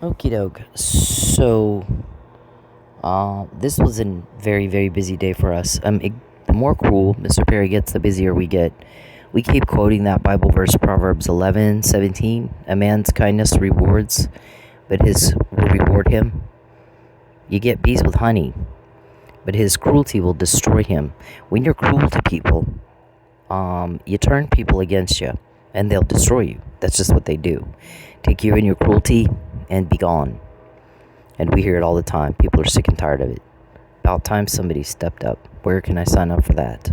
Okie doke. So, this was a very, very busy day for us. The more cruel Mr. Perry gets, the busier we get. We keep quoting that Bible verse, Proverbs 11:17. A man's kindness rewards, but his will reward him. You get bees with honey, but his cruelty will destroy him. When you're cruel to people, you turn people against you, and they'll destroy you. That's just what they do. Take you in your cruelty and be gone. And we hear it all the time. People are sick and tired of it. About time somebody stepped up. Where can I sign up for that?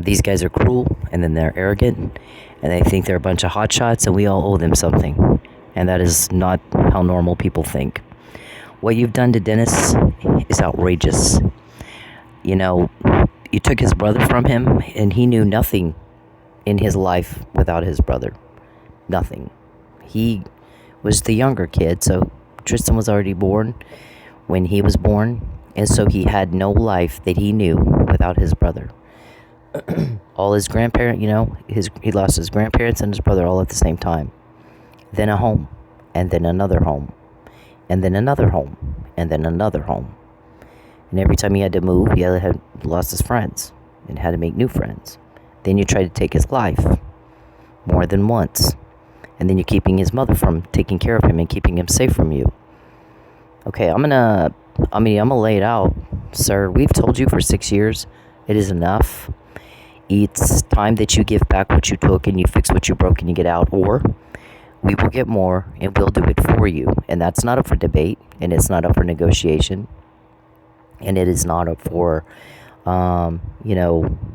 These guys are cruel, and then they're arrogant, and they think they're a bunch of hotshots, and we all owe them something. And that is not how normal people think. What you've done to Dennis is outrageous. You know, you took his brother from him, and he knew nothing in his life without his brother. Nothing. He was the younger kid, so Tristan was already born when he was born, and so he had no life that he knew without his brother. All his grandparents, he lost his grandparents and his brother all at the same time. Then a home, and then another home, and then another home, and then another home. And every time he had to move, he had lost his friends and had to make new friends. Then you try to take his life more than once. And then you're keeping his mother from taking care of him and keeping him safe from you. Okay, I'm gonna lay it out, sir. We've told you for 6 years, it is enough. It's time that you give back what you took and you fix what you broke and you get out, or we will get more and we'll do it for you. And that's not up for debate, and it's not up for negotiation, and it is not up for,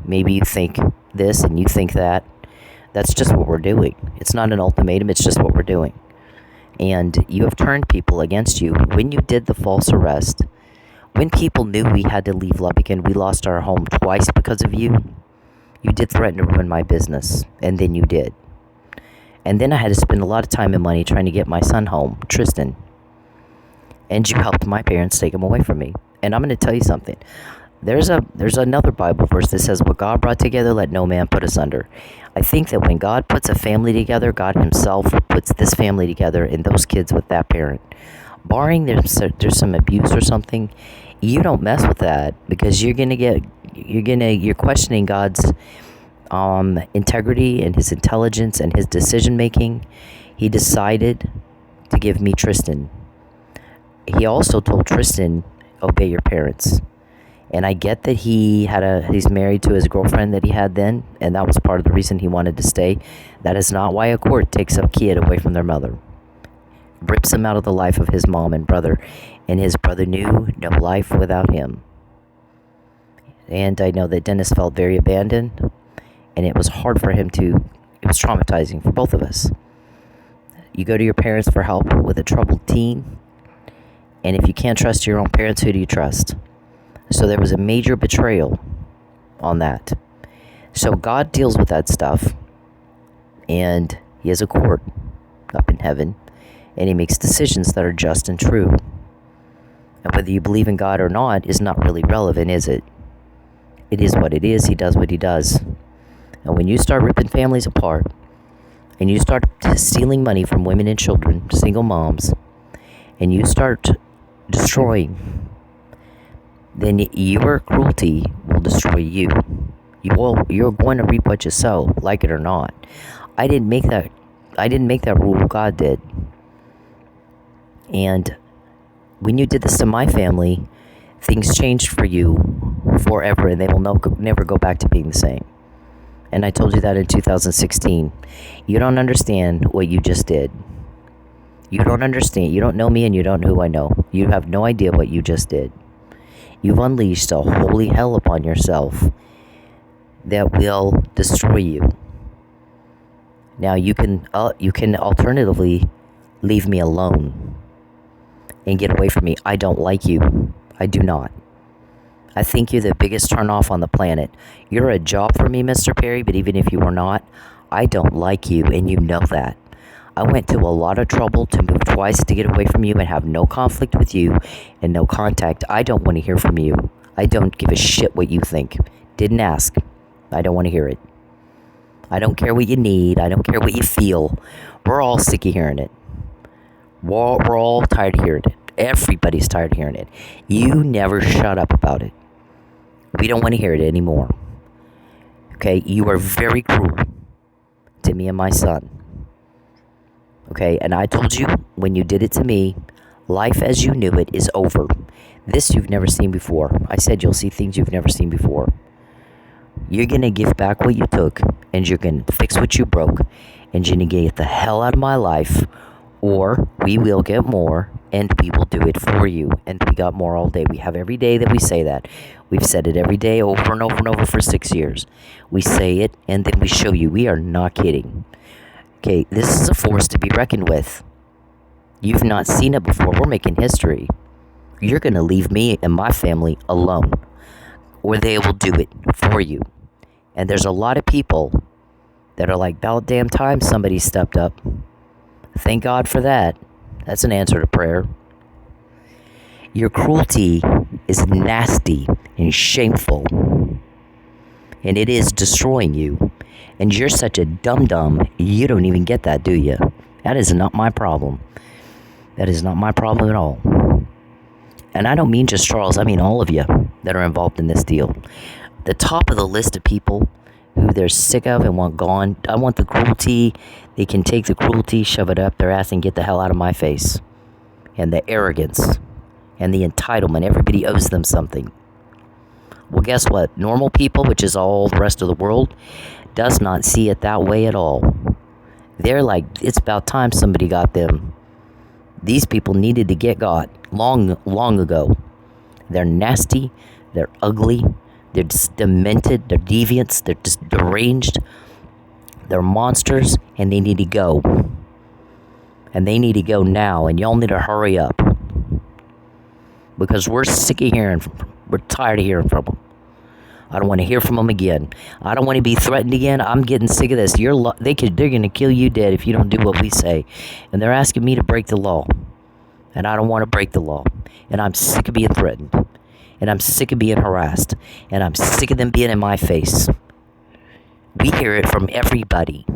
maybe you think this and you think that. That's just what we're doing. It's not an ultimatum, it's just what we're doing. And you have turned people against you. When you did the false arrest, when people knew we had to leave Lubbock and we lost our home twice because of you, you did threaten to ruin my business. And then you did. And then I had to spend a lot of time and money trying to get my son home, Tristan. And you helped my parents take him away from me. And I'm going to tell you something. There's another Bible verse that says, what God brought together, let no man put asunder. I think that when God puts a family together, God himself puts this family together and those kids with that parent. Barring there's some abuse or something, you don't mess with that, because you're questioning God's integrity and his intelligence and his decision making. He decided to give me Tristan. He also told Tristan, obey your parents. And I get that he's married to his girlfriend that he had then, and that was part of the reason he wanted to stay. That is not why a court takes a kid away from their mother. Rips him out of the life of his mom and brother, and his brother knew no life without him. And I know that Dennis felt very abandoned, and it was hard for him it was traumatizing for both of us. You go to your parents for help with a troubled teen, and if you can't trust your own parents, who do you trust? So there was a major betrayal on that. So God deals with that stuff, and he has a court up in heaven, and he makes decisions that are just and true. And whether you believe in God or not is not really relevant, is it? It is what it is. He does what he does. And when you start ripping families apart, and you start stealing money from women and children, single moms, and you start destroying, then your cruelty will destroy you. You're going to reap what you sow, like it or not. I didn't make that rule. God did. And when you did this to my family, things changed for you forever, and they will never go back to being the same. And I told you that in 2016. You don't understand what you just did. You don't understand. You don't know me, and you don't know who I know. You have no idea what you just did. You've unleashed a holy hell upon yourself that will destroy you. Now you can alternatively leave me alone and get away from me. I don't like you. I do not. I think you're the biggest turnoff on the planet. You're a job for me, Mr. Perry, but even if you were not, I don't like you, and you know that. I went to a lot of trouble to move twice to get away from you and have no conflict with you and no contact. I don't want to hear from you. I don't give a shit what you think. Didn't ask. I don't want to hear it. I don't care what you need. I don't care what you feel. We're all sick of hearing it. We're all tired of hearing it. Everybody's tired of hearing it. You never shut up about it. We don't want to hear it anymore. Okay, you are very cruel to me and my son. Okay, and I told you when you did it to me, life as you knew it is over. This you've never seen before. I said you'll see things you've never seen before. You're going to give back what you took, and you're going to fix what you broke, and you're going to get the hell out of my life, or we will get more, and we will do it for you. And we got more all day. We have every day that we say that. We've said it every day over and over and over for 6 years. We say it, and then we show you. We are not kidding. Okay, this is a force to be reckoned with. You've not seen it before. We're making history. You're going to leave me and my family alone, or they will do it for you. And there's a lot of people that are like, about damn time somebody stepped up. Thank God for that. That's an answer to prayer. Your cruelty is nasty and shameful. And it is destroying you. And you're such a dum-dum, you don't even get that, do you? That is not my problem. That is not my problem at all. And I don't mean just Charles, I mean all of you that are involved in this deal. The top of the list of people who they're sick of and want gone. I want the cruelty. They can take the cruelty, shove it up their ass, and get the hell out of my face. And the arrogance and the entitlement. Everybody owes them something. Well, guess what? Normal people, which is all the rest of the world, does not see it that way at all. They're like, it's about time somebody got them. These people needed to get got long ago. They're nasty. They're ugly. They're just demented. They're deviants. They're just deranged. They're monsters, and they need to go. And they need to go now, and y'all need to hurry up. Because we're sick of hearing from them. We're tired of hearing from them. I don't want to hear from them again. I don't want to be threatened again. I'm getting sick of this. They're going to kill you dead if you don't do what we say. And they're asking me to break the law. And I don't want to break the law. And I'm sick of being threatened. And I'm sick of being harassed. And I'm sick of them being in my face. We hear it from everybody.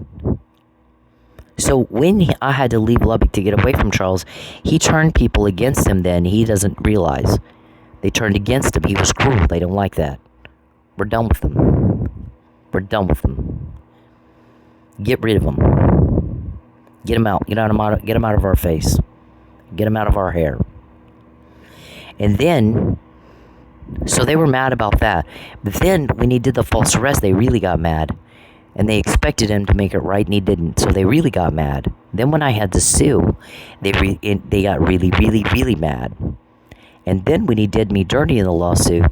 So when I had to leave Lubbock to get away from Charles, he turned people against him then. He doesn't realize. They turned against him. He was cruel. They don't like that. We're done with them. We're done with them. Get rid of them. Get them out. Get them out of our face. Get them out of our hair. And then, so they were mad about that. But then, when he did the false arrest, they really got mad. And they expected him to make it right, and he didn't. So they really got mad. Then when I had to sue, they got really, really, really mad. And then when he did me dirty in the lawsuit,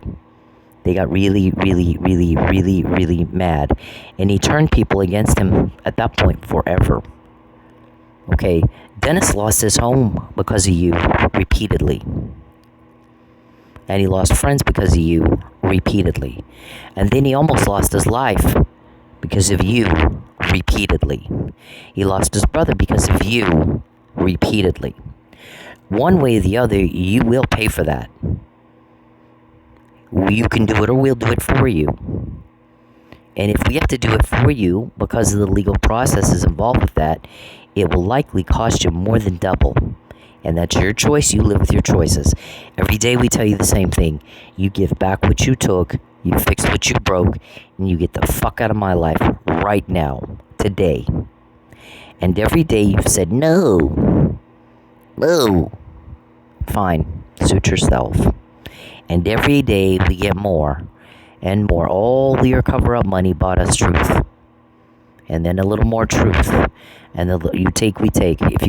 they got really, really, really, really, really mad. And he turned people against him at that point forever. Okay, Dennis lost his home because of you repeatedly. And he lost friends because of you repeatedly. And then he almost lost his life because of you repeatedly. He lost his brother because of you repeatedly. One way or the other, you will pay for that. You can do it or we'll do it for you. And if we have to do it for you because of the legal processes involved with that, it will likely cost you more than double. And that's your choice. You live with your choices. Every day we tell you the same thing. You give back what you took, you fix what you broke, and you get the fuck out of my life right now, today. And every day you've said, no. Fine, suit yourself. And every day we get more and more. All your cover-up money bought us truth. And then a little more truth. And you take, we take. If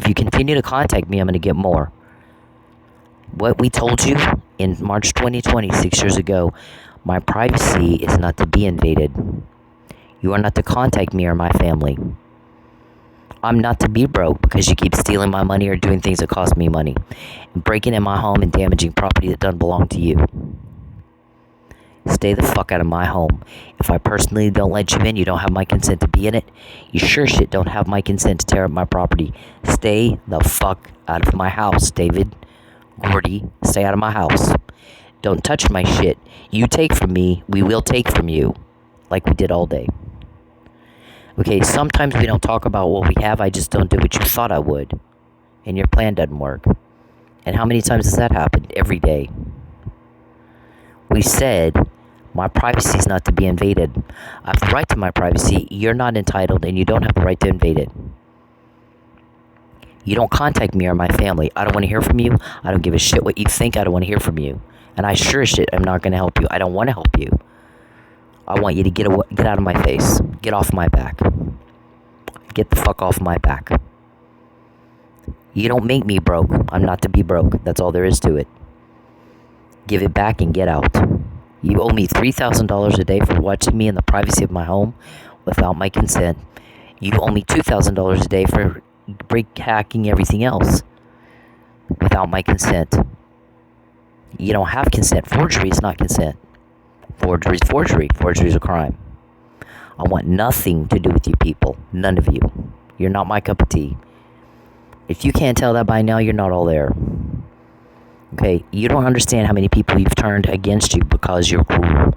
you continue to contact me, I'm going to get more. What we told you in March 2020, 6 years ago, my privacy is not to be invaded. You are not to contact me or my family. I'm not to be broke because you keep stealing my money or doing things that cost me money. And breaking in my home and damaging property that doesn't belong to you. Stay the fuck out of my home. If I personally don't let you in, you don't have my consent to be in it. You sure shit don't have my consent to tear up my property. Stay the fuck out of my house, David. Gordy, stay out of my house. Don't touch my shit. You take from me, we will take from you. Like we did all day. Okay, sometimes we don't talk about what we have. I just don't do what you thought I would. and your plan doesn't work. And how many times has that happened? Every day. We said, my privacy is not to be invaded. I have the right to my privacy. You're not entitled, and you don't have the right to invade it. You don't contact me or my family. I don't want to hear from you. I don't give a shit what you think. I don't want to hear from you. And I sure as shit am not going to help you. I don't want to help you. I want you to get out of my face. Get off my back. Get the fuck off my back. You don't make me broke. I'm not to be broke. That's all there is to it. Give it back and get out. You owe me $3,000 a day for watching me in the privacy of my home without my consent. You owe me $2,000 a day for hacking everything else without my consent. You don't have consent. Forgery is not consent. Forgery is forgery. Forgery is a crime. I want nothing to do with you people. None of you. You're not my cup of tea. If you can't tell that by now, you're not all there. Okay, you don't understand how many people you've turned against you because you're cruel.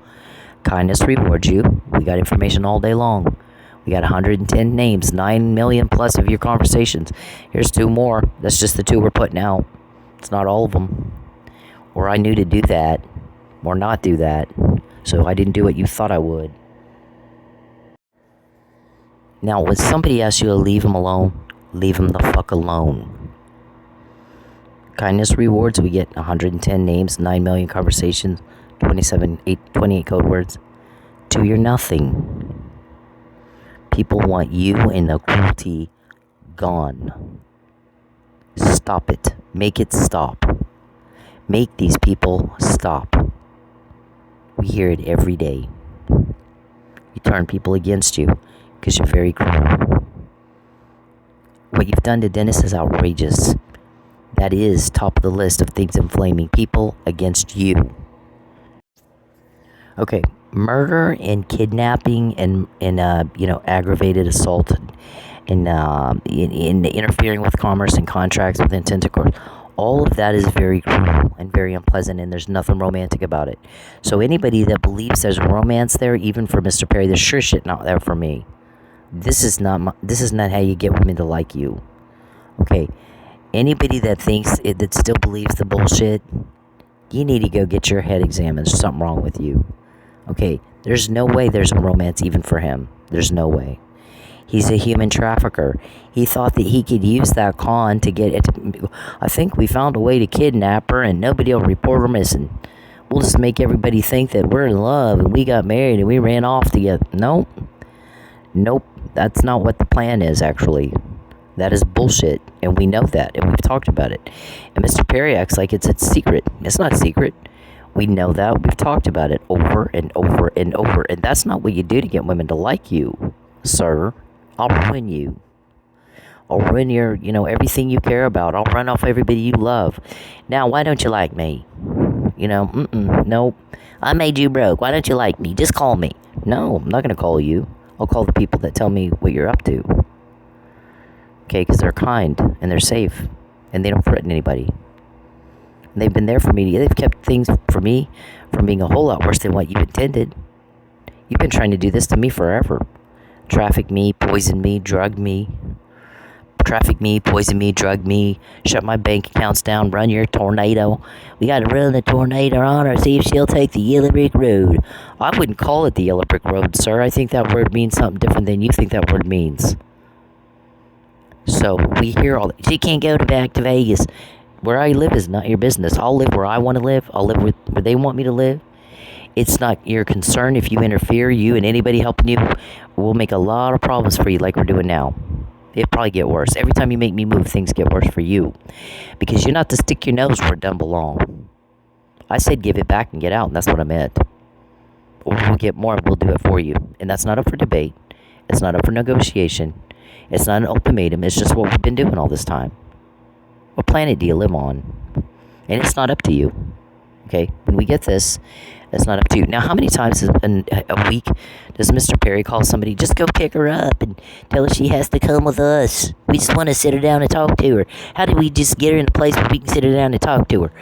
Kindness rewards you. We got information all day long. We got 110 names, 9 million plus of your conversations. Here's 2 more. That's just the 2 we're putting out. It's not all of them. Or I knew to do that, or not do that, so I didn't do what you thought I would. Now, when somebody asks you to leave them alone, leave them the fuck alone. Kindness rewards, we get 110 names, 9 million conversations, 28 code words. To your nothing. People want you and the cruelty gone. Stop it. Make it stop. Make these people stop. We hear it every day. You turn people against you because you're very cruel. What you've done to Dennis is outrageous. That is top of the list of things inflaming people against you. Okay, murder and kidnapping and aggravated assault and in interfering with commerce and contracts with intent to coerce. All of that is very cruel and very unpleasant, and there's nothing romantic about it. So anybody that believes there's romance there, even for Mr. Perry, there's sure shit not there for me. This is not how you get women to like you. Okay, anybody that that still believes the bullshit, you need to go get your head examined. There's something wrong with you. Okay, there's no way there's a romance even for him. There's no way. He's a human trafficker. He thought that he could use that con to get it. I think we found a way to kidnap her and nobody will report her missing. We'll just make everybody think that we're in love and we got married and we ran off together. Nope. That's not what the plan is, actually. That is bullshit, and we know that, and we've talked about it. And Mr. Perry acts like it's a secret. It's not a secret. We know that. We've talked about it over and over and over, and that's not what you do to get women to like you, sir. I'll ruin you. I'll ruin your, everything you care about. I'll run off everybody you love. Now, why don't you like me? Nope. I made you broke. Why don't you like me? Just call me. No, I'm not going to call you. I'll call the people that tell me what you're up to. Okay, because they're kind, and they're safe, and they don't threaten anybody. And they've been there for me. They've kept things for me from being a whole lot worse than what you intended. You've been trying to do this to me forever. Traffic me, poison me, drug me. Traffic me, poison me, drug me, shut my bank accounts down, run your tornado. We got to run the tornado on her, see if she'll take the yellow brick road. I wouldn't call it the yellow brick road, sir. I think that word means something different than you think that word means. So we hear all that. She can't go back to Vegas. Where I live is not your business. I'll live where I want to live. I'll live where they want me to live. It's not your concern if you interfere. You and anybody helping you will make a lot of problems for you like we're doing now. It'll probably get worse. Every time you make me move, things get worse for you. Because you're not to stick your nose where it doesn't belong. I said give it back and get out, and that's what I meant. Or we'll get more and we'll do it for you. And that's not up for debate. It's not up for negotiation. It's not an ultimatum. It's just what we've been doing all this time. What planet do you live on? And it's not up to you. Okay? When we get this, it's not up to you. Now, how many times in a week does Mr. Perry call somebody, just go pick her up and tell her she has to come with us? We just want to sit her down and talk to her. How do we just get her in a place where we can sit her down and talk to her?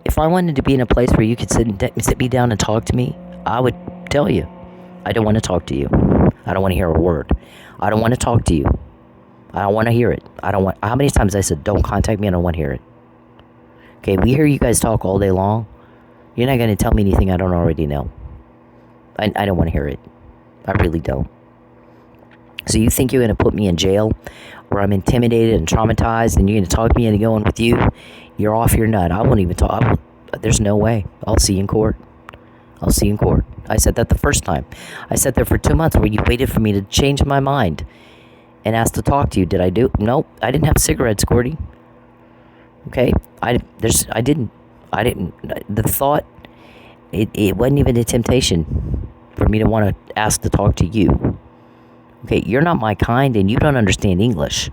If I wanted to be in a place where you could sit me down and talk to me, I would tell you, I don't want to talk to you. I don't want to hear a word. I don't want to talk to you. I don't want to hear it. I don't want. How many times I said, don't contact me, I don't want to hear it. Okay, we hear you guys talk all day long. You're not going to tell me anything I don't already know. I don't want to hear it. I really don't. So you think you're going to put me in jail where I'm intimidated and traumatized and you're going to talk me into going with you? You're off your nut. I won't even talk. There's no way. I'll see you in court. I'll see you in court. I said that the first time. I sat there for 2 months where you waited for me to change my mind and asked to talk to you. Did I do? Nope. I didn't have cigarettes, Gordy. Okay? I didn't. The thought, it wasn't even a temptation for me to want to ask to talk to you. Okay, you're not my kind and you don't understand English.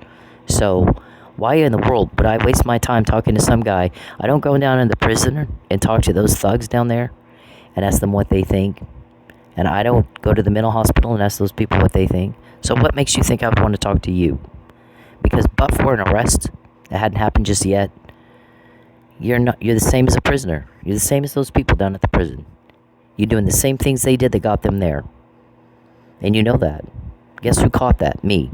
So why in the world would I waste my time talking to some guy? I don't go down in the prison and talk to those thugs down there and ask them what they think. And I don't go to the mental hospital and ask those people what they think. So what makes you think I would want to talk to you? Because but for an arrest that hadn't happened just yet, you're the same as a prisoner. You're the same as those people down at the prison. You're doing the same things they did that got them there. And you know that. Guess who caught that? Me.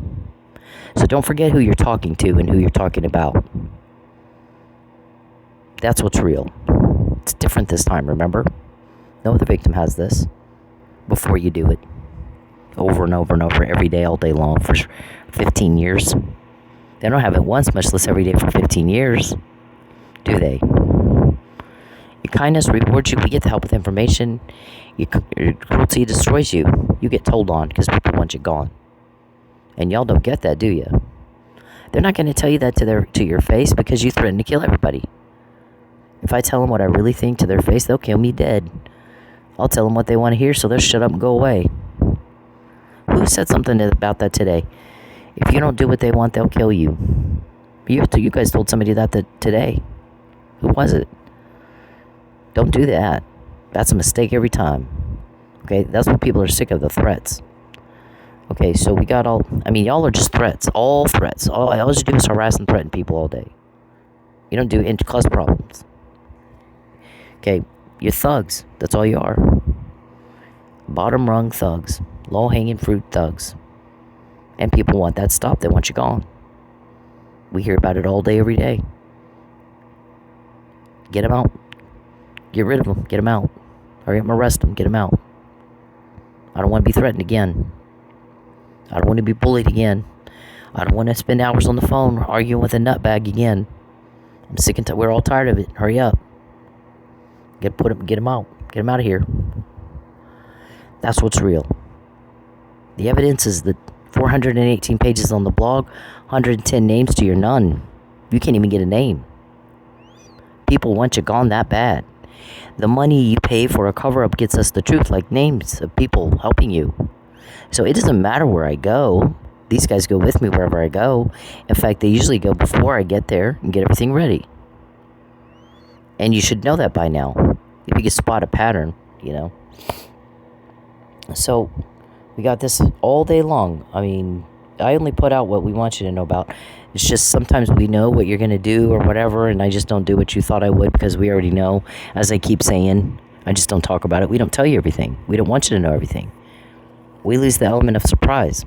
So don't forget who you're talking to and who you're talking about. That's what's real. It's different this time, remember? No other victim has this. Before you do it. Over and over and over, every day, all day long, for 15 years. They don't have it once, much less every day for 15 years. Do they? Your kindness rewards you. We get the help with information. Your cruelty destroys you. You get told on because people want you gone. And y'all don't get that, do you? They're not going to tell you that to your face because you threaten to kill everybody. If I tell them what I really think to their face, they'll kill me dead. I'll tell them what they want to hear, so they'll shut up and go away. Who said something about that today? If you don't do what they want, they'll kill you. You guys told somebody that today. Who was it? Don't do that. That's a mistake every time. Okay, that's what people are sick of, the threats. Okay, so we got y'all are just threats. All threats. All you do is harass and threaten people all day. You don't do it, cause problems. Okay, you're thugs. That's all you are. Bottom rung thugs. Low hanging fruit thugs. And people want that stopped. They want you gone. We hear about it all day, every day. Get them out. Get rid of them. Get them out. Hurry up and arrest them. Get them out. I don't want to be threatened again. I don't want to be bullied again. I don't want to spend hours on the phone arguing with a nutbag again. I'm sick and we're all tired of it. Hurry up. Get them out. Get them out of here. That's what's real. The evidence is that 418 pages on the blog, 110 names to your none. You can't even get a name. People want you gone that bad. The money you pay for a cover-up gets us the truth, like names of people helping you. So it doesn't matter where I go. These guys go with me wherever I go. In fact, they usually go before I get there and get everything ready. And you should know that by now. If you can spot a pattern, you know. So we got this all day long. I mean, I only put out what we want you to know about. It's just sometimes we know what you're going to do or whatever, and I just don't do what you thought I would because we already know. As I keep saying, I just don't talk about it. We don't tell you everything. We don't want you to know everything. We lose the element of surprise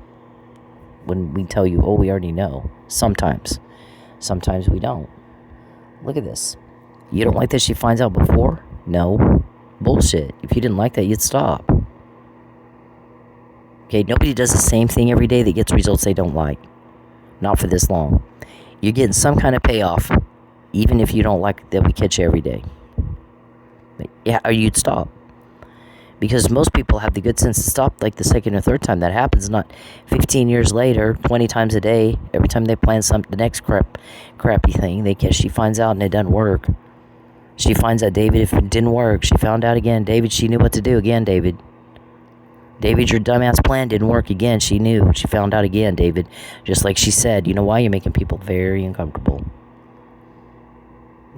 when we tell you, oh, we already know. Sometimes. Sometimes we don't. Look at this. You don't like that she finds out before? No. Bullshit. If you didn't like that, you'd stop. Okay, nobody does the same thing every day that gets results they don't like. Not for this long. You're getting some kind of payoff, even if you don't like that we catch you every day. But yeah, or you'd stop. Because most people have the good sense to stop like the second or third time that happens, not 15 years later, 20 times a day, every time they plan the next crappy thing, she finds out and it doesn't work. She finds out, David, if it didn't work, she found out again. David, she knew what to do again, David. David, your dumbass plan didn't work again. She knew. She found out again, David. Just like she said, you know why? You're making people very uncomfortable.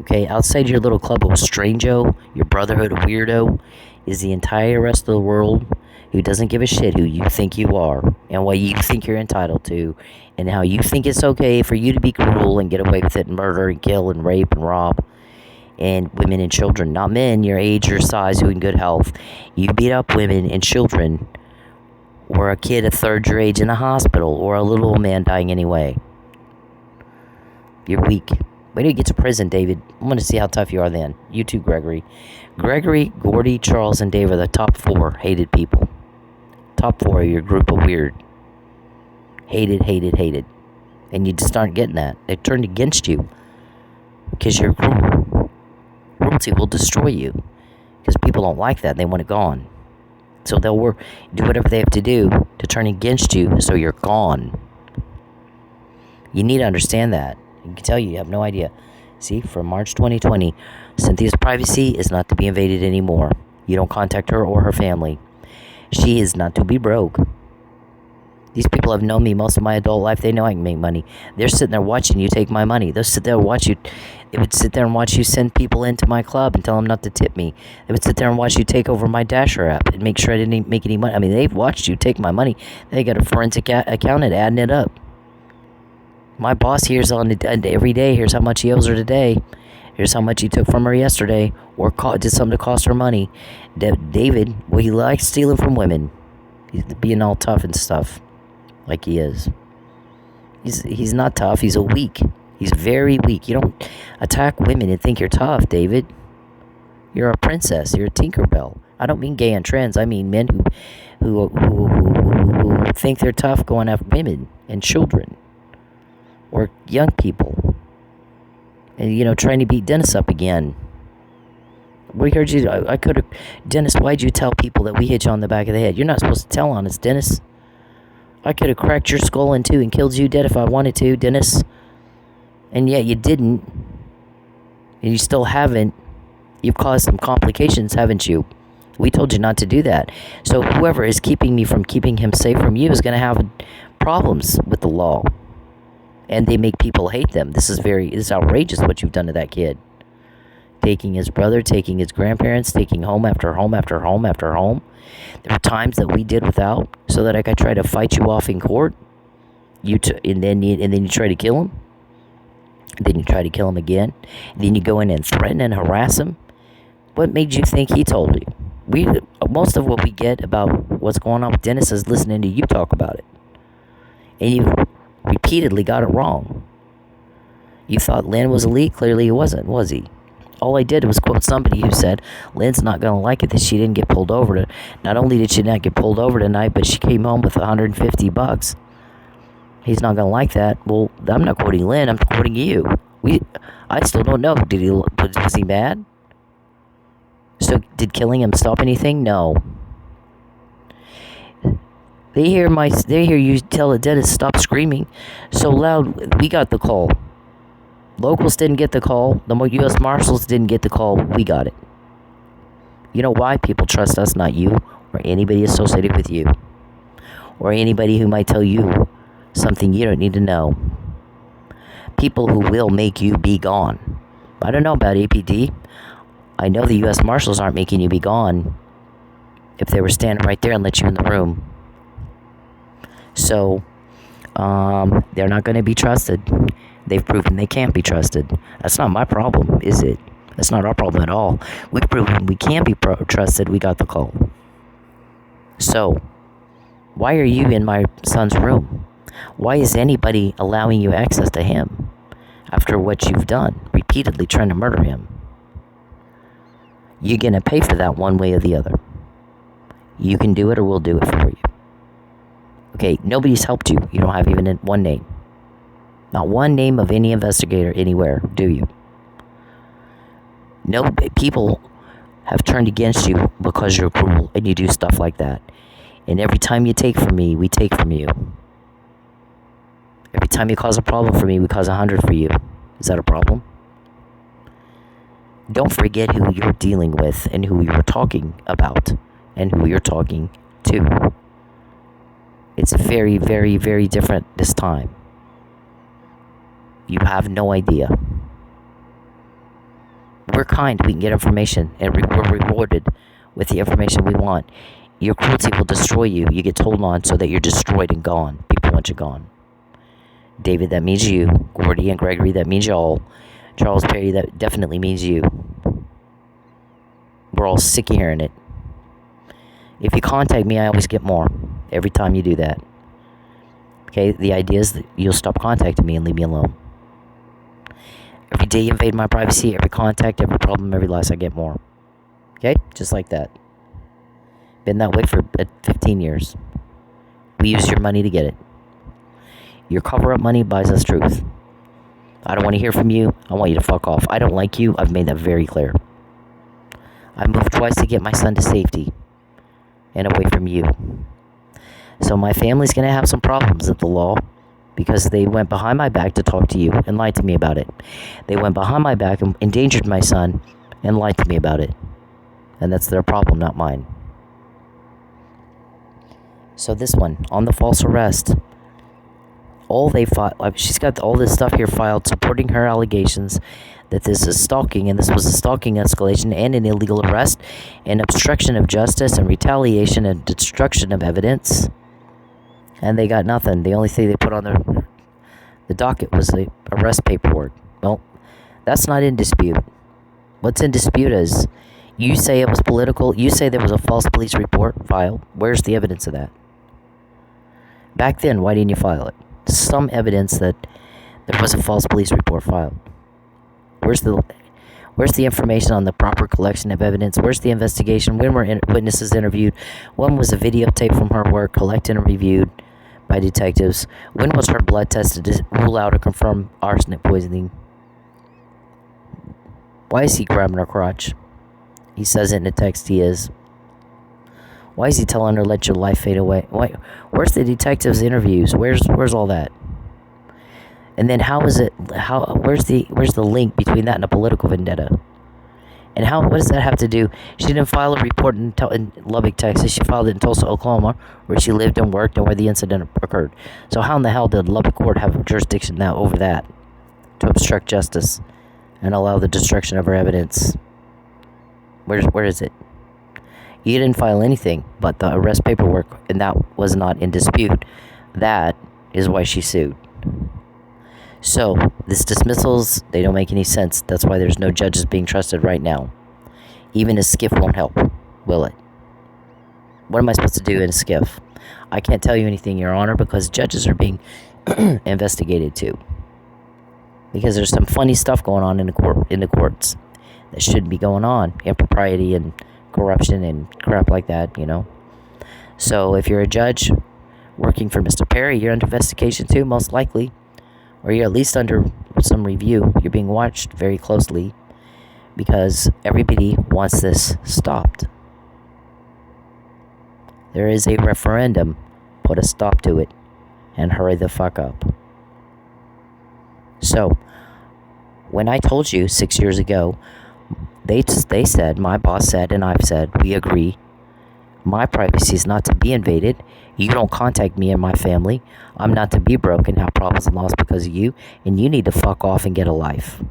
Okay, outside your little club of strango, your brotherhood of weirdo, is the entire rest of the world who doesn't give a shit who you think you are and what you think you're entitled to and how you think it's okay for you to be cruel and get away with it and murder and kill and rape and rob. And women and children, not men your age or size who in good health. You beat up women and children or a kid a third your age in a hospital or a little old man dying anyway. You're weak. Wait till you get to prison, David. I want to see how tough you are then. You too, Gregory. Gregory, Gordy, Charles, and Dave are the top 4 hated people. Top 4 of your group of weird. Hated, hated, hated. And you just aren't getting that. They turned against you because you're cruel. Cruelty will destroy you because people don't like that. They want it gone. So they'll do whatever they have to do to turn against you so you're gone. You need to understand that. I can tell you have no idea. See, from March 2020, Cynthia's privacy is not to be invaded anymore. You don't contact her or her family. She is not to be broke. These people have known me most of my adult life. They know I can make money. They're sitting there watching you take my money. They'll sit there and watch you. They would sit there and watch you send people into my club and tell them not to tip me. They would sit there and watch you take over my Dasher app and make sure I didn't make any money. I mean, they've watched you take my money. They got a forensic accountant adding it up. My boss hears on it every day. Here's how much he owes her today. Here's how much he took from her yesterday, or did something to cost her money. David, well, he likes stealing from women. He's being all tough and stuff, like he is. He's not tough. He's a weak. He's very weak. You don't attack women and think you're tough, David. You're a princess. You're a Tinkerbell. I don't mean gay and trans. I mean men who think they're tough going after women and children. Or young people. And, trying to beat Dennis up again. We heard you. I could have. Dennis, why'd you tell people that we hit you on the back of the head? You're not supposed to tell on us, Dennis. I could have cracked your skull in two and killed you dead if I wanted to, Dennis. And yet you didn't. And you still haven't. You've caused some complications, haven't you? We told you not to do that. So whoever is keeping me from keeping him safe from you is going to have problems with the law. And they make people hate them. This is outrageous what you've done to that kid. Taking his brother, taking his grandparents, taking home after home after home after home. There were times that we did without, so that I could try to fight you off in court. And then you try to kill him. And then you try to kill him again. And then you go in and threaten and harass him. What made you think he told you? Most of what we get about what's going on with Dennis is listening to you talk about it. And you repeatedly got it wrong. You thought Lynn was elite. Clearly he wasn't, was he? All I did was quote somebody who said, Lynn's not going to like it that she didn't get pulled over. Not only did she not get pulled over tonight, but she came home with $150. He's not going to like that. Well, I'm not quoting Lynn. I'm quoting you. I still don't know. Was he mad? So did killing him stop anything? No. They hear you tell the dentist stop screaming so loud. We got the call. Locals didn't get the call. The U.S. Marshals didn't get the call. We got it. You know why? People trust us, not you or anybody associated with you. Or anybody who might tell you something you don't need to know. People who will make you be gone. I don't know about APD. I know the U.S. Marshals aren't making you be gone if they were standing right there and let you in the room. So, they're not going to be trusted. They've proven they can't be trusted. That's not my problem, is it? That's not our problem at all. We've proven we can't be trusted. We got the call. So, why are you in my son's room? Why is anybody allowing you access to him after what you've done, repeatedly trying to murder him? You're going to pay for that one way or the other. You can do it or we'll do it for you. Okay, nobody's helped you. You don't have even one name. Not one name of any investigator anywhere, do you? No, people have turned against you because you're cruel and you do stuff like that. And every time you take from me, we take from you. Every time you cause a problem for me, we cause 100 for you. Is that a problem? Don't forget who you're dealing with and who you're talking about and who you're talking to. It's very, very, very different this time. You have no idea. We're kind. We can get information, and we're rewarded with the information we want. Your cruelty will destroy you. You get told on so that you're destroyed and gone. People want you gone. David, that means you. Gordy and Gregory, that means y'all. Charles Perry, that definitely means you. We're all sick of hearing it. If you contact me, I always get more every time you do that. Okay, the idea is that you'll stop contacting me and leave me alone. Every day you invade my privacy, every contact, every problem, every loss, I get more. Okay? Just like that. Been that way for 15 years. We use your money to get it. Your cover-up money buys us truth. I don't want to hear from you. I want you to fuck off. I don't like you. I've made that very clear. I moved twice to get my son to safety and away from you. So my family's going to have some problems at the law because they went behind my back to talk to you and lied to me about it. They went behind my back and endangered my son and lied to me about it. And that's their problem, not mine. So this one, on the false arrest, she's got all this stuff here filed supporting her allegations that this is stalking, and this was a stalking escalation and an illegal arrest and obstruction of justice and retaliation and destruction of evidence. And they got nothing. The only thing they put on the docket was the arrest paperwork. Well, that's not in dispute. What's in dispute is you say it was political. You say there was a false police report filed. Where's the evidence of that? Back then, why didn't you file it? Some evidence that there was a false police report filed. Where's the information on the proper collection of evidence? Where's the investigation? When were witnesses interviewed? When was a videotape from her work collected and reviewed by detectives? When was her blood tested to rule out or confirm arsenic poisoning? Why is he grabbing her crotch? He says it in the text he is. Why is he telling her, let your life fade away? Where's the detectives' interviews? Where's all that? And then where's the link between that and a political vendetta? And what does that have to do? She didn't file a report in Lubbock, Texas. She filed it in Tulsa, Oklahoma, where she lived and worked and where the incident occurred. So how in the hell did Lubbock court have jurisdiction now over that to obstruct justice and allow the destruction of her evidence? Where is it? You didn't file anything but the arrest paperwork, and that was not in dispute. That is why she sued. So, these dismissals, they don't make any sense. That's why there's no judges being trusted right now. Even a skiff won't help, will it? What am I supposed to do in a skiff? I can't tell you anything, Your Honor, because judges are being investigated too. Because there's some funny stuff going on in the courts that shouldn't be going on. Impropriety and corruption and crap like that, So, if you're a judge working for Mr. Perry, you're under investigation too, most likely. Or you're at least under some review. You're being watched very closely because everybody wants this stopped. There is a referendum. Put a stop to it and hurry the fuck up. So, when I told you 6 years ago, they said, my boss said, and I've said, we agree, my privacy is not to be invaded. You don't contact me and my family. I'm not to be broken, have problems and lost because of you, and you need to fuck off and get a life.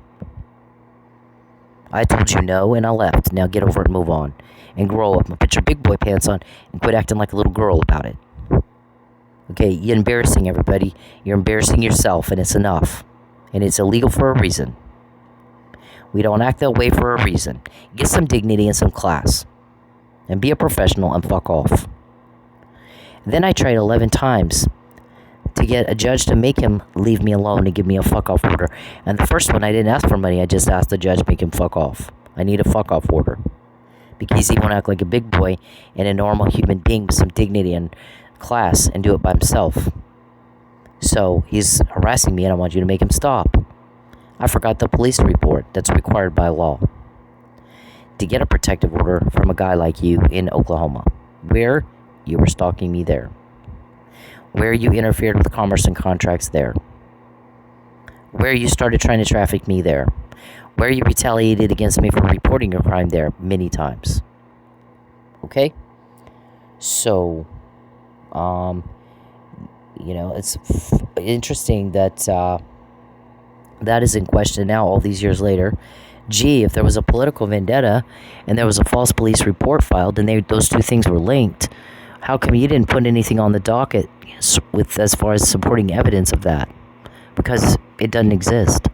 I told you no, and I left. Now get over it and move on. And grow up. And put your big boy pants on and quit acting like a little girl about it. Okay, you're embarrassing everybody. You're embarrassing yourself, and it's enough. And it's illegal for a reason. We don't act that way for a reason. Get some dignity and some class. And be a professional and fuck off. Then I tried 11 times to get a judge to make him leave me alone and give me a fuck off order. And the first one, I didn't ask for money. I just asked the judge to make him fuck off. I need a fuck off order. Because he won't act like a big boy and a normal human being with some dignity and class and do it by himself. So he's harassing me and I want you to make him stop. I forgot the police report that's required by law to get a protective order from a guy like you in Oklahoma, where you were stalking me there, where you interfered with commerce and contracts there, where you started trying to traffic me there, where you retaliated against me for reporting your crime there many times. Okay? So, it's interesting that that is in question now all these years later. Gee, if there was a political vendetta and there was a false police report filed and those two things were linked, how come you didn't put anything on the docket as far as supporting evidence of that? Because it doesn't exist.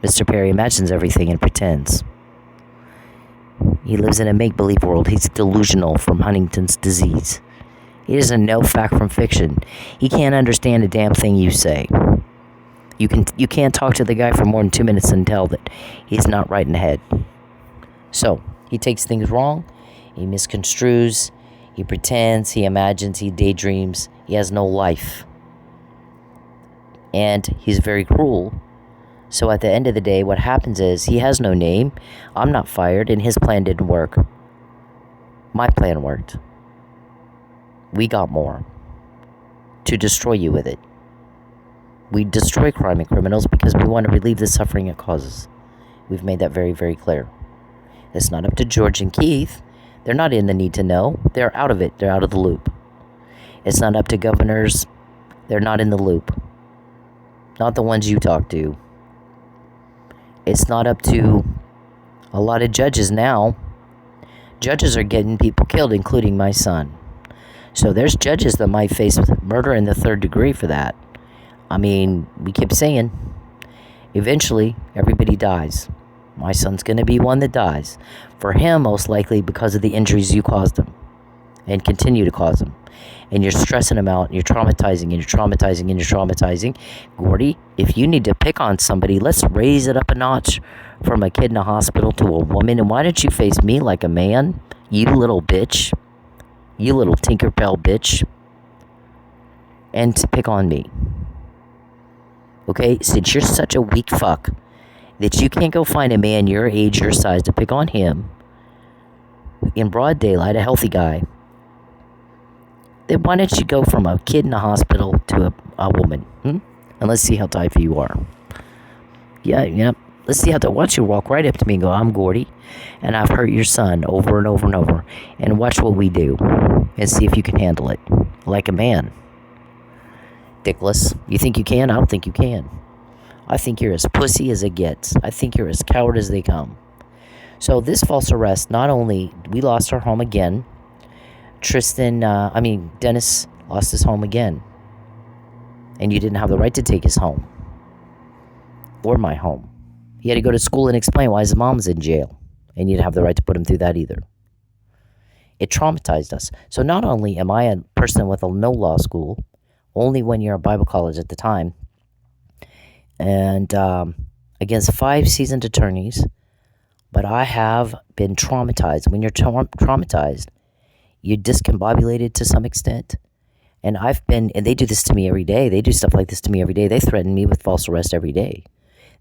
Mr. Perry imagines everything and pretends. He lives in a make-believe world. He's delusional from Huntington's disease. He doesn't know fact from fiction. He can't understand a damn thing you say. You can't talk to the guy for more than 2 minutes and tell that he's not right in the head. So he takes things wrong, he misconstrues, he pretends, he imagines, he daydreams, he has no life. And he's very cruel. So at the end of the day, what happens is he has no name, I'm not fired, and his plan didn't work. My plan worked. We got more to destroy you with it. We destroy crime and criminals because we want to relieve the suffering it causes. We've made that very, very clear. It's not up to George and Keith. They're not in the need to know. They're out of it. They're out of the loop. It's not up to governors. They're not in the loop. Not the ones you talk to. It's not up to a lot of judges now. Judges are getting people killed, including my son. So there's judges that might face murder in the 3rd degree for that. I mean, we keep saying, eventually, everybody dies. My son's going to be one that dies. For him, most likely, because of the injuries you caused him. And continue to cause him. And you're stressing him out, and you're traumatizing, and you're traumatizing, and you're traumatizing. Gordy, if you need to pick on somebody, let's raise it up a notch from a kid in a hospital to a woman. And why don't you face me like a man, you little bitch? You little Tinkerbell bitch. And to pick on me. Okay, since you're such a weak fuck that you can't go find a man your age, your size to pick on him in broad daylight, a healthy guy, then why don't you go from a kid in a hospital to a woman? And let's see how tough you are. Yeah. Let's see how tough. Why don't you walk right up to me and go, I'm Gordy, and I've hurt your son over and over and over, and watch what we do, and see if you can handle it like a man. Dickless. You think you can? I don't think you can. I think you're as pussy as it gets. I think you're as coward as they come. So this false arrest, not only, we lost our home again. Dennis lost his home again. And you didn't have the right to take his home. Or my home. He had to go to school and explain why his mom's in jail. And you didn't have the right to put him through that either. It traumatized us. So not only am I a person with no law school, only one year at Bible college at the time, and against 5 seasoned attorneys, but I have been traumatized. When you're traumatized, you're discombobulated to some extent. And they do this to me every day. They do stuff like this to me every day. They threaten me with false arrest every day.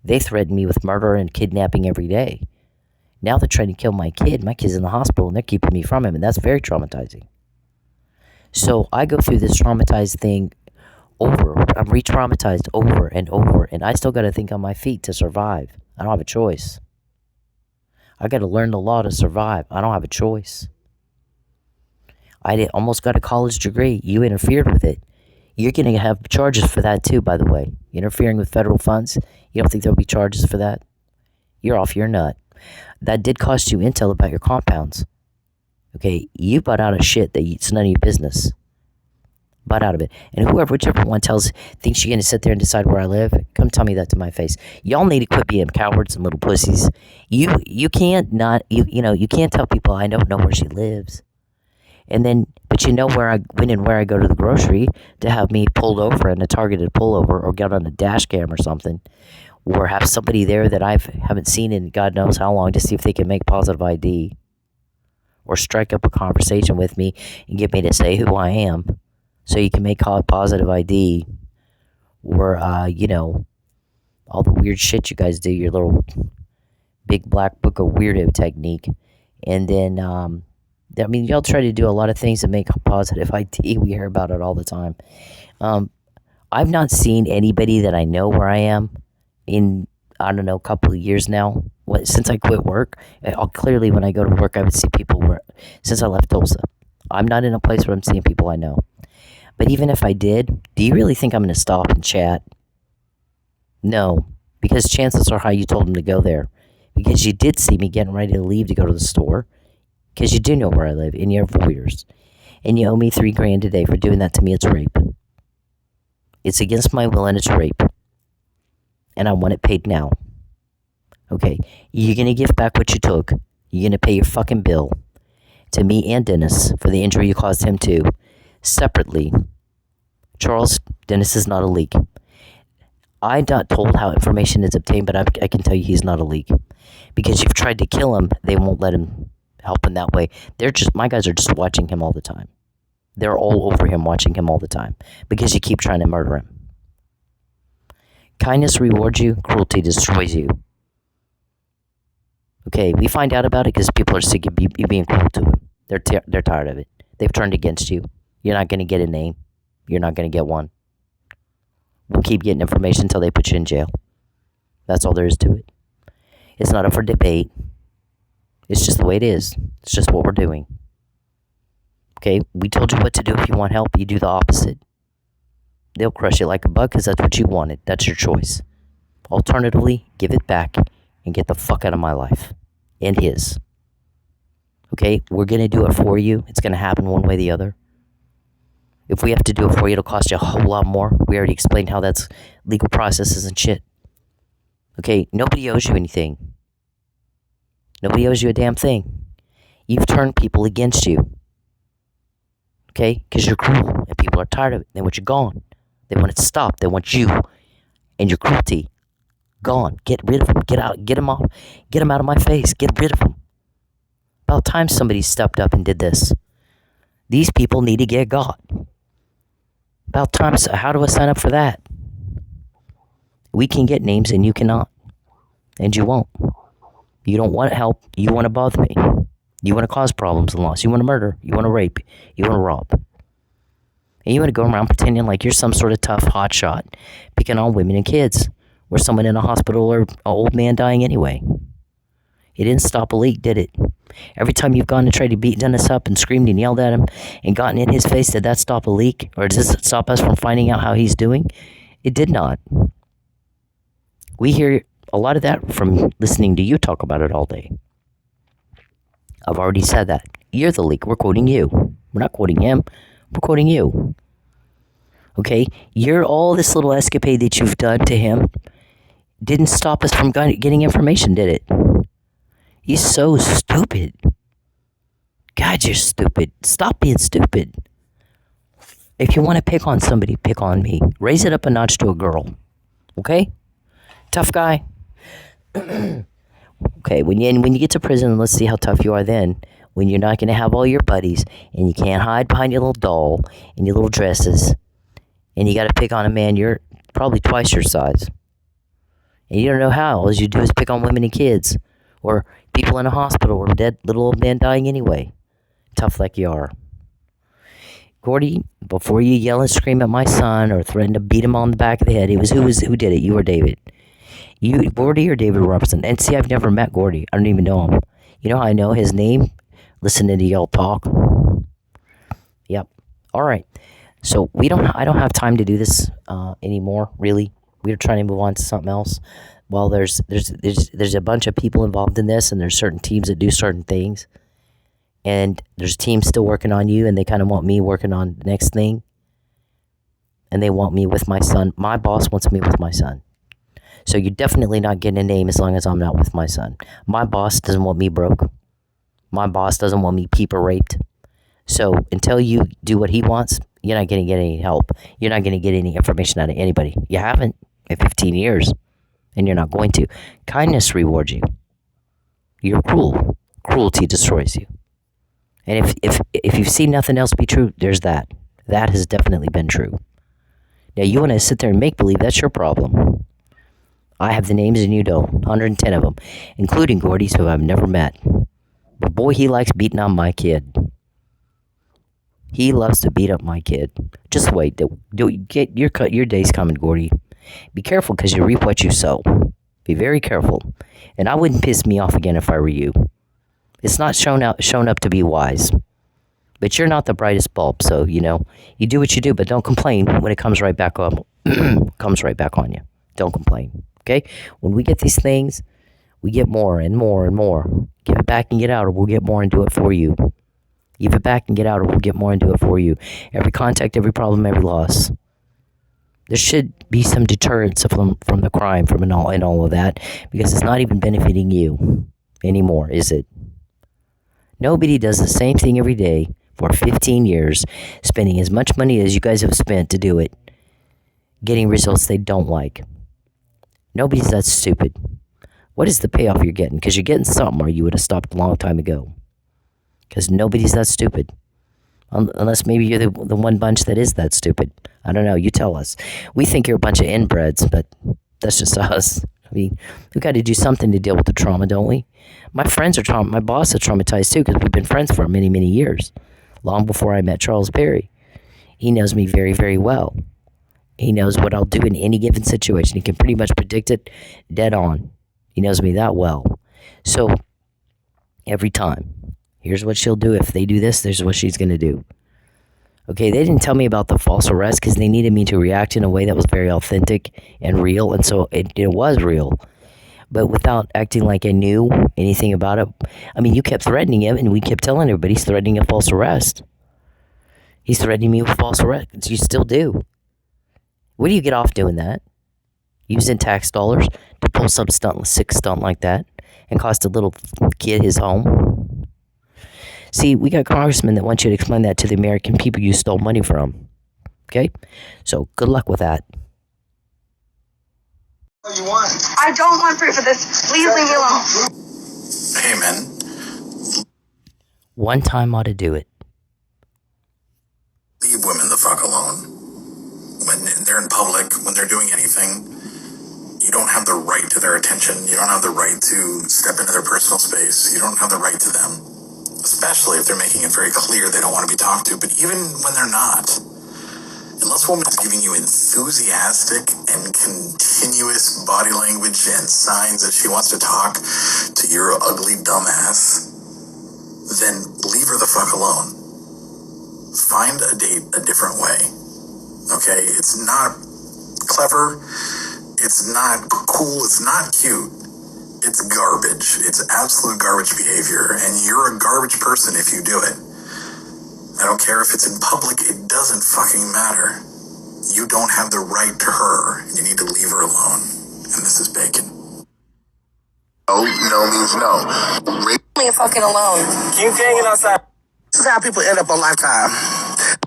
They threaten me with murder and kidnapping every day. Now they're trying to kill my kid. My kid's in the hospital, and they're keeping me from him, and that's very traumatizing. So I go through this traumatized thing I'm re-traumatized over and over, and I still got to think on my feet to survive. I don't have a choice. I got to learn the law to survive. I don't have a choice. I almost got a college degree. You interfered with it. You're going to have charges for that too, by the way. Interfering with federal funds. You don't think there'll be charges for that? You're off your nut. That did cost you intel about your compounds. Okay, you butt out of shit that it's none of your business. Butt out of it. And whichever one thinks you're going to sit there and decide where I live, come tell me that to my face. Y'all need to quit being cowards and little pussies. You can't tell people I don't know where she lives. But you know where I go to the grocery to have me pulled over in a targeted pullover or get on a dash cam or something, or have somebody there that I haven't seen in God knows how long to see if they can make positive ID, or strike up a conversation with me and get me to say who I am, so you can make positive ID, or all the weird shit you guys do, your little big black book of weirdo technique, and then y'all try to do a lot of things to make positive ID. We hear about it all the time. I've not seen anybody that I know where I am in, a couple of years now. Since I quit work, clearly when I go to work, I would see people since I left Tulsa. I'm not in a place where I'm seeing people I know. But even if I did, do you really think I'm going to stop and chat? No, because chances are high you told them to go there. Because you did see me getting ready to leave to go to the store. Because you do know where I live, and you're voyeurs. And you owe me $3,000 a day for doing that to me. It's rape. It's against my will, and it's rape. And I want it paid now. Okay, you're going to give back what you took. You're going to pay your fucking bill to me and Dennis for the injury you caused him too. Separately. Charles, Dennis is not a leak. I'm not told how information is obtained, but I can tell you he's not a leak. Because you've tried to kill him, they won't let him help in that way. My guys are just watching him all the time. They're all over him, watching him all the time. Because you keep trying to murder him. Kindness rewards you, cruelty destroys you. Okay, we find out about it because people are sick of you being cruel to him. They're tired of it. They've turned against you. You're not going to get a name. You're not going to get one. We'll keep getting information until they put you in jail. That's all there is to it. It's not up for debate. It's just the way it is. It's just what we're doing. Okay, we told you what to do. If you want help, you do the opposite. They'll crush it like a bug because that's what you wanted. That's your choice. Alternatively, give it back and get the fuck out of my life. And his. Okay, we're going to do it for you. It's going to happen one way or the other. If we have to do it for you, it'll cost you a whole lot more. We already explained how that's legal processes and shit. Okay, nobody owes you anything. Nobody owes you a damn thing. You've turned people against you. Okay, because you're cruel and people are tired of it. They want you gone. They want it to stop. They want you and your cruelty gone. Get rid of them. Get out. Get them off. Get them out of my face. Get rid of them. About time somebody stepped up and did this. These people need to get got. About time. So how do I sign up for that? We can get names and you cannot. And you won't. You don't want help. You want to bother me. You want to cause problems and loss. You want to murder. You want to rape. You want to rob. And you want to go around pretending like you're some sort of tough hotshot, picking on women and kids, or someone in a hospital or an old man dying anyway. It didn't stop a leak, did it? Every time you've gone and tried to beat Dennis up and screamed and yelled at him and gotten in his face, did that stop a leak? Or does it stop us from finding out how he's doing? It did not. We hear a lot of that from listening to you talk about it all day. I've already said that. You're the leak. We're quoting you. We're not quoting him. We're quoting you. Okay? You're all this little escapade that you've done to him didn't stop us from getting information, did it? He's so stupid. God, you're stupid. Stop being stupid. If you want to pick on somebody, pick on me. Raise it up a notch to a girl. Okay? Tough guy. Okay, when you get to prison, let's see how tough you are then. When you're not going to have all your buddies, and you can't hide behind your little doll and your little dresses, and you got to pick on a man you're probably twice your size. And you don't know how. All you do is pick on women and kids, or people in a hospital, or dead little old man dying anyway. Tough like you are. Gordy, before you yell and scream at my son or threaten to beat him on the back of the head, who did it? You or David? You, Gordy or David Robinson? And see, I've never met Gordy. I don't even know him. You know how I know his name? Listening to y'all talk. Yep. All right. So I don't have time to do this anymore. Really, we're trying to move on to something else. Well, there's a bunch of people involved in this, and there's certain teams that do certain things, and there's teams still working on you, and they kind of want me working on the next thing, and they want me with my son. My boss wants me with my son. So you're definitely not getting a name as long as I'm not with my son. My boss doesn't want me broke. My boss doesn't want me peep or raped. So until you do what he wants, you're not going to get any help. You're not going to get any information out of anybody. You haven't in 15 years, and you're not going to. Kindness rewards you. You're cruel. Cruelty destroys you. And if you've seen nothing else be true, there's that. That has definitely been true. Now, you want to sit there and make believe, that's your problem. I have the names and you don't. 110 of them, including Gordy's, who I've never met. But boy, he likes beating on my kid. He loves to beat up my kid. Just wait. Get your day's coming, Gordy. Be careful, because you reap what you sow. Be very careful. And I wouldn't piss me off again if I were you. It's not shown up to be wise. But you're not the brightest bulb, so, you do what you do, but don't complain when it comes right back on you. Don't complain, okay? When we get these things, we get more and more and more. Give it back and get out, or we'll get more and do it for you. Give it back and get out, or we'll get more and do it for you. Every contact, every problem, every loss. There should be some deterrence from the crime, and all of that, because it's not even benefiting you anymore, is it? Nobody does the same thing every day for 15 years, spending as much money as you guys have spent to do it, getting results they don't like. Nobody's that stupid. What is the payoff you're getting? Because you're getting something, or you would have stopped a long time ago. Because nobody's that stupid. Unless maybe you're the one bunch that is that stupid. I don't know. You tell us. We think you're a bunch of inbreds, but that's just us. I mean, we got to do something to deal with the trauma, don't we? My friends are my boss is traumatized too, because we've been friends for many, many years. Long before I met Charles Perry. He knows me very, very well. He knows what I'll do in any given situation. He can pretty much predict it dead on. He knows me that well. So, every time, here's what she'll do. If they do this, this is what she's going to do. Okay, they didn't tell me about the false arrest because they needed me to react in a way that was very authentic and real. And so it was real. But without acting like I knew anything about it. I mean, you kept threatening him, and we kept telling everybody he's threatening a false arrest. He's threatening me with false arrest. You still do. Where do you get off doing that? Using tax dollars to pull some sick stunt like that and cost a little kid his home? See, we got congressmen that want you to explain that to the American people you stole money from. Okay? So, good luck with that. What do you want? I don't want proof of this. Please leave me alone. Hey, man. One time ought to do it. Leave women the fuck alone. When they're in public, when they're doing anything, you don't have the right to their attention. You don't have the right to step into their personal space. You don't have the right to them. Especially if they're making it very clear they don't want to be talked to. But even when they're not, unless a woman is giving you enthusiastic and continuous body language and signs that she wants to talk to your ugly dumbass, then leave her the fuck alone. Find a date a different way. Okay? It's not clever. It's not cool. It's not cute. It's garbage. It's absolute garbage behavior. And you're a garbage person if you do it. I don't care if it's in public. It doesn't fucking matter. You don't have the right to her. And you need to leave her alone. And this is bacon. No means no. Leave me fucking alone. Keep hanging outside. This is how people end up on Lifetime.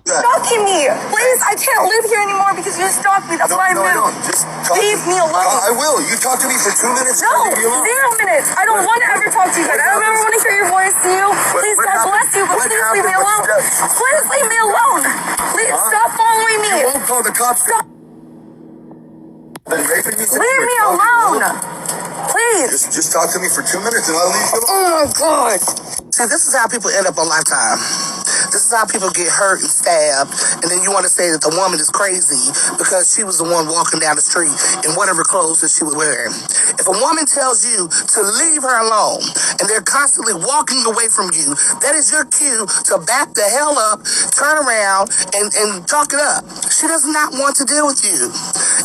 Stalking me. Please, I can't live here anymore because you stalked me. That's why I moved. Just leave me alone. I will. You talk to me for 2 minutes. No, 0 minutes. I don't want to ever talk to you guys. I don't ever want to hear your voice to you. Please, God bless you, but please leave me alone. Please leave me alone. Please stop following me. You won't call the cops. Stop. Leave me alone. Please. Just talk to me for 2 minutes and I'll leave you alone. Oh, my God. See, this is how people end up on Lifetime. This is how people get hurt and stabbed, and then you want to say that the woman is crazy because she was the one walking down the street in whatever clothes that she was wearing. If a woman tells you to leave her alone and they're constantly walking away from you, that is your cue to back the hell up, turn around, and talk it up. She does not want to deal with you.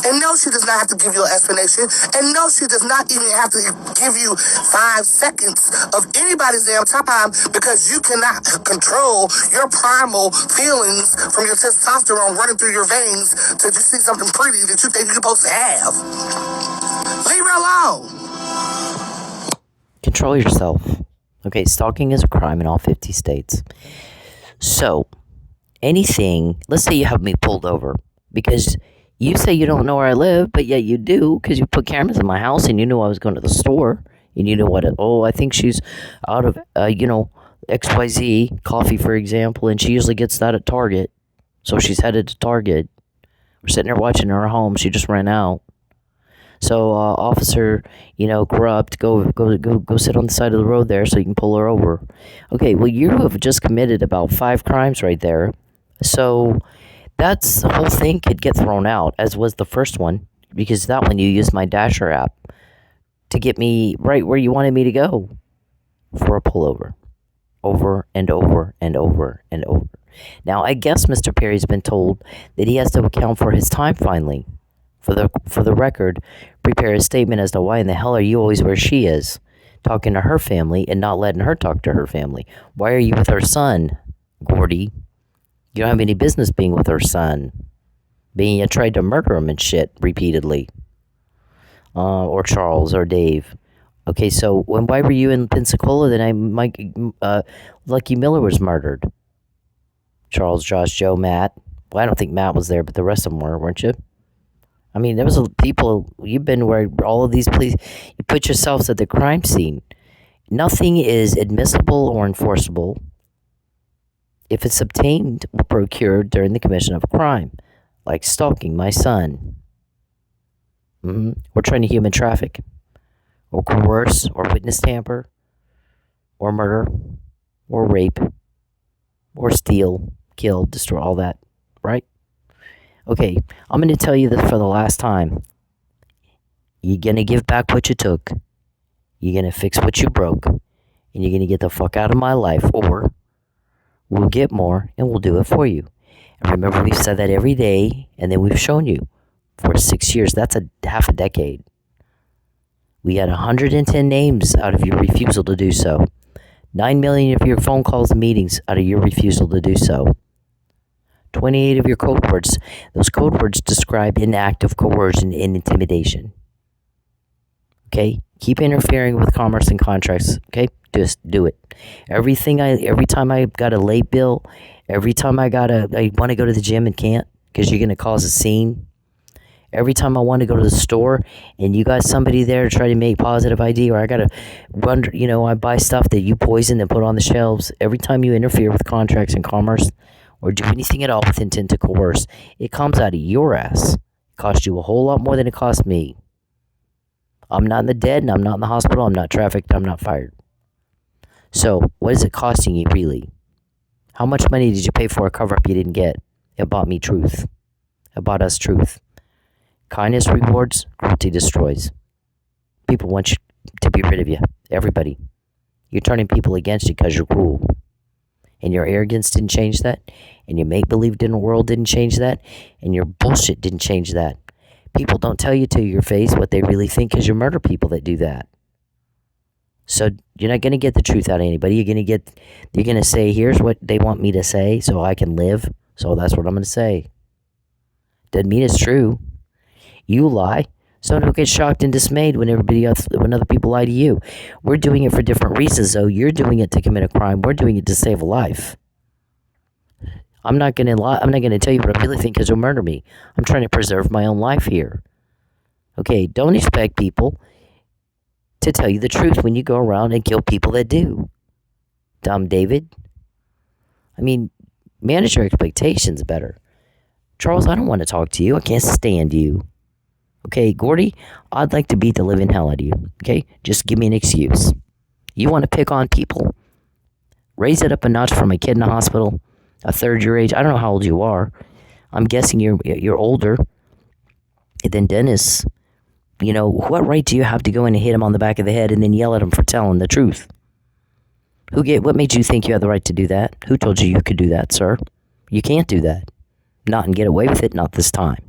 And no, she does not have to give you an explanation. And no, she does not even have to give you 5 seconds of anybody's damn time because you cannot control your primal feelings from your testosterone running through your veins to just see something pretty that you think you're supposed to have. Leave her alone. Control yourself. Okay, stalking is a crime in all 50 states. So, anything, let's say you have me pulled over because you say you don't know where I live, but yet you do because you put cameras in my house and you knew I was going to the store. And you know what? I think she's out of, XYZ, coffee, for example, and she usually gets that at Target. So she's headed to Target. We're sitting there watching her home. She just ran out. So, officer, corrupt, go sit on the side of the road there so you can pull her over. Okay, well, you have just committed about 5 crimes right there. So, the whole thing could get thrown out, as was the first one, because that one you used my Dasher app to get me right where you wanted me to go for a pullover. Over and over and over and over. Now, I guess Mr. Perry's been told that he has to account for his time finally. For the record, prepare a statement as to why in the hell are you always where she is, talking to her family and not letting her talk to her family. Why are you with her son, Gordy? You don't have any business being with her son. Being you tried to murder him and shit repeatedly. Or Charles or Dave. Okay, so why were you in Pensacola the night Lucky Miller was murdered? Charles, Josh, Joe, Matt. Well, I don't think Matt was there, but the rest of them weren't you? I mean, there was people, you've been where all of these police, you put yourselves at the crime scene. Nothing is admissible or enforceable if it's obtained or procured during the commission of a crime, like stalking my son, or trying to human traffic, or coerce, or witness tamper, or murder, or rape, or steal, kill, destroy, all that, right? Okay, I'm going to tell you this for the last time. You're going to give back what you took. You're going to fix what you broke. And you're going to get the fuck out of my life, or we'll get more and we'll do it for you. And remember, we've said that every day, and then we've shown you for 6 years. That's a half a decade. We had 110 names out of your refusal to do so. 9 million of your phone calls and meetings out of your refusal to do so. 28 of your code words. Those code words describe an act of coercion and intimidation. Okay? Keep interfering with commerce and contracts. Okay? Just do it. Every time I got a late bill, every time I want to go to the gym and can't because you're going to cause a scene. Every time I want to go to the store and you got somebody there to try to make positive ID, or I got to run, I buy stuff that you poison and put on the shelves. Every time you interfere with contracts and commerce or do anything at all with intent to coerce, it comes out of your ass. It costs you a whole lot more than it cost me. I'm not in the dead and I'm not in the hospital. I'm not trafficked. I'm not fired. So what is it costing you really? How much money did you pay for a cover-up you didn't get? It bought me truth. It bought us truth. Kindness rewards, cruelty destroys. People want you to be rid of you. Everybody. You're turning people against you because you're cruel. And your arrogance didn't change that. And your make-believe world didn't change that. And your bullshit didn't change that. People don't tell you to your face what they really think because you murder people that do that. So you're not going to get the truth out of anybody. You're going to say, here's what they want me to say so I can live. So that's what I'm going to say. Doesn't mean it's true. You lie, so don't get shocked and dismayed when other people lie to you. We're doing it for different reasons, though. You're doing it to commit a crime. We're doing it to save a life. I'm not going to lie. I'm not going to tell you what I really think because you'll murder me. I'm trying to preserve my own life here. Okay, don't expect people to tell you the truth when you go around and kill people that do. Dumb David. I mean, manage your expectations better. Charles, I don't want to talk to you. I can't stand you. Okay, Gordy, I'd like to beat the living hell out of you. Okay, just give me an excuse. You want to pick on people? Raise it up a notch from a kid in the hospital, a third your age. I don't know how old you are. I'm guessing you're older than Dennis. What right do you have to go in and hit him on the back of the head and then yell at him for telling the truth? What made you think you had the right to do that? Who told you you could do that, sir? You can't do that. Not and get away with it, not this time.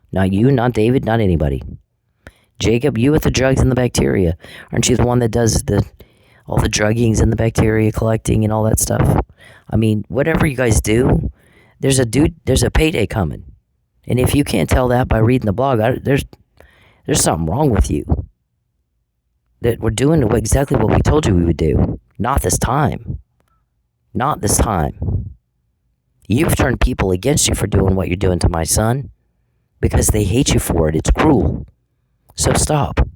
Not you, not David, not anybody. Jacob, you with the drugs and the bacteria. Aren't you the one that does all the druggings and the bacteria collecting and all that stuff? I mean, whatever you guys do, there's a payday coming. And if you can't tell that by reading the blog, there's something wrong with you. That we're doing exactly what we told you we would do. Not this time. Not this time. You've turned people against you for doing what you're doing to my son because they hate you for it. It's cruel. So stop.